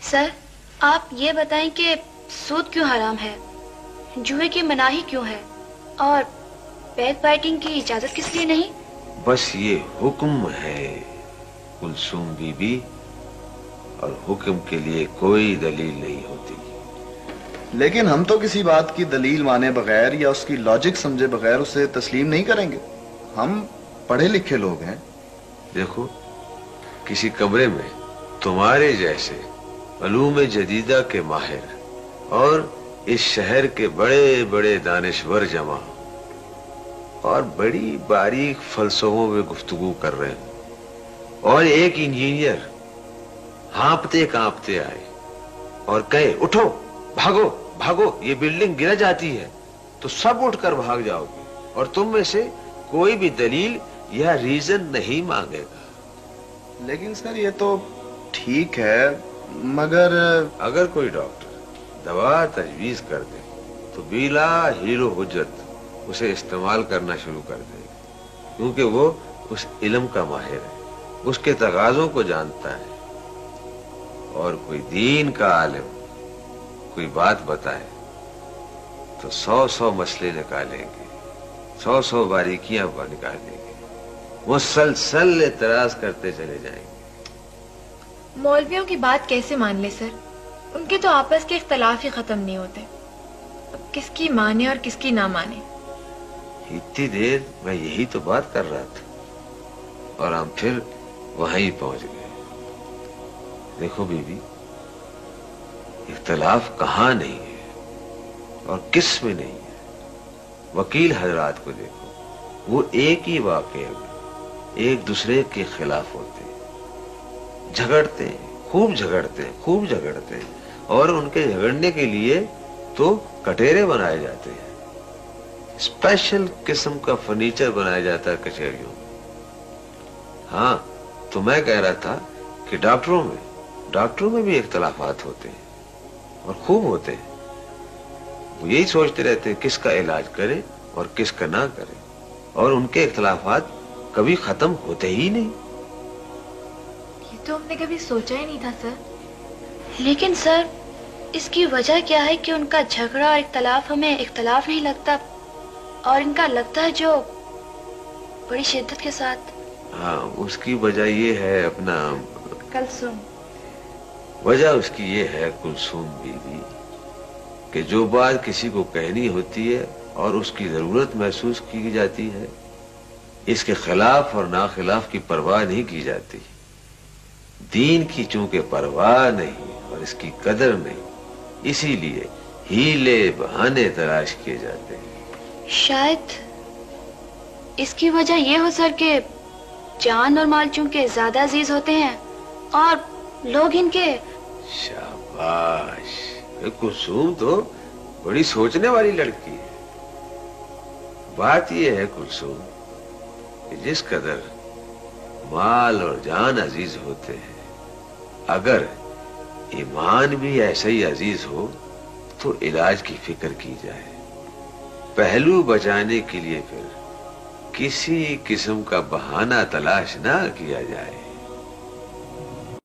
سر آپ یہ بتائیں کہ سود کیوں حرام ہے، جوئے کی مناہی کیوں ہے، اور بیک بائٹنگ کی اجازت کس لیے نہیں؟ بس یہ حکم ہے کلثوم بی بی، اور حکم کے لیے کوئی دلیل نہیں ہوتی۔ لیکن ہم تو کسی بات کی دلیل مانے بغیر یا اس کی لاجک سمجھے بغیر اسے تسلیم نہیں کریں گے، ہم پڑھے لکھے لوگ ہیں۔ دیکھو، کسی کمرے میں تمہارے جیسے علوم جدیدہ کے ماہر اور اس شہر کے بڑے بڑے دانشور جمع اور بڑی باریک فلسفوں میں گفتگو کر رہے ہیں، اور ایک انجینئر ہانپتے کانپتے آئے اور کہے اٹھو بھاگو بھاگو یہ بلڈنگ گر جاتی ہے، تو سب اٹھ کر بھاگ جاؤ گے اور تم میں سے کوئی بھی دلیل یا ریزن نہیں مانگے گا۔ لیکن سر یہ تو ٹھیک ہے، مگر اگر کوئی ڈاکٹر دوا تجویز کر دے تو بلا ہیرو حجت اسے استعمال کرنا شروع کر دے گا، کیونکہ وہ اس علم کا ماہر ہے، اس کے تقاضوں کو جانتا ہے۔ اور کوئی دین کا عالم کوئی بات بتائے تو 100 مسئلے نکالیں گے، 100 باریکیاں نکالیں گے، مسلسل اعتراض کرتے چلے جائیں گے۔ مولویوں کی بات کیسے مان لے سر؟ ان کے تو آپس کے اختلاف ہی ختم نہیں ہوتے، اب کس کی مانے اور کس کی نہ مانے۔ اتنی دیر میں یہی تو بات کر رہا تھا اور ہم پھر وہیں پہنچ گئے۔ دیکھو بی بی، اختلاف کہاں نہیں ہے اور کس میں نہیں ہے۔ وکیل حضرات کو دیکھو، وہ ایک ہی واقعے میں ایک دوسرے کے خلاف ہوتے ہیں، جھگڑتے ہیں، خوب جھگڑتے ہیں، خوب جھگڑتے ہیں، اور ان کے جھگڑنے کے لیے تو کٹہرے بنائے جاتے ہیں، اسپیشل قسم کا فرنیچر بنایا جاتا ہے کچہریوں میں۔ ہاں، تو میں کہہ رہا تھا کہ ڈاکٹروں میں بھی اختلافات ہوتے ہیں اور خوب ہوتے ہیں۔ وہ یہی سوچتے رہتے ہیں کس کا علاج کرے اور کس کا نہ کرے، اور ان کے اختلافات کبھی ختم ہوتے ہی نہیں۔ یہ تو ہم نے کبھی سوچا ہی نہیں تھا سر۔ لیکن سر اس کی وجہ کیا ہے کہ ان کا جھگڑا اور اختلاف ہمیں اختلاف نہیں لگتا، اور ان کا لگتا ہے جو بڑی شدت کے ساتھ؟ ہاں، اس کی وجہ یہ ہے اپنا کلثوم، وجہ اس کی یہ ہے کلثوم بی بی کہ جو بات کسی کو کہنی ہوتی ہے اور اس کی ضرورت محسوس کی جاتی ہے، اس کے خلاف اور ناخلاف کی پرواہ نہیں کی جاتی۔ دین کی چونکہ پرواہ نہیں اور اس کی قدر نہیں، اسی لیے ہیلے بہانے تلاش کیے جاتے ہیں۔ شاید اس کی وجہ یہ ہو سر کہ جان اور مال چونکہ زیادہ عزیز ہوتے ہیں اور لوگ ان کے… شاباش، کلثوم تو بڑی سوچنے والی لڑکی ہے۔ بات یہ ہے کلثوم کہ جس قدر مال اور جان عزیز ہوتے ہیں، اگر ایمان بھی ایسا ہی عزیز ہو تو علاج کی فکر کی جائے، پہلو بچانے کے لیے پھر کسی قسم کا بہانہ تلاش نہ کیا جائے۔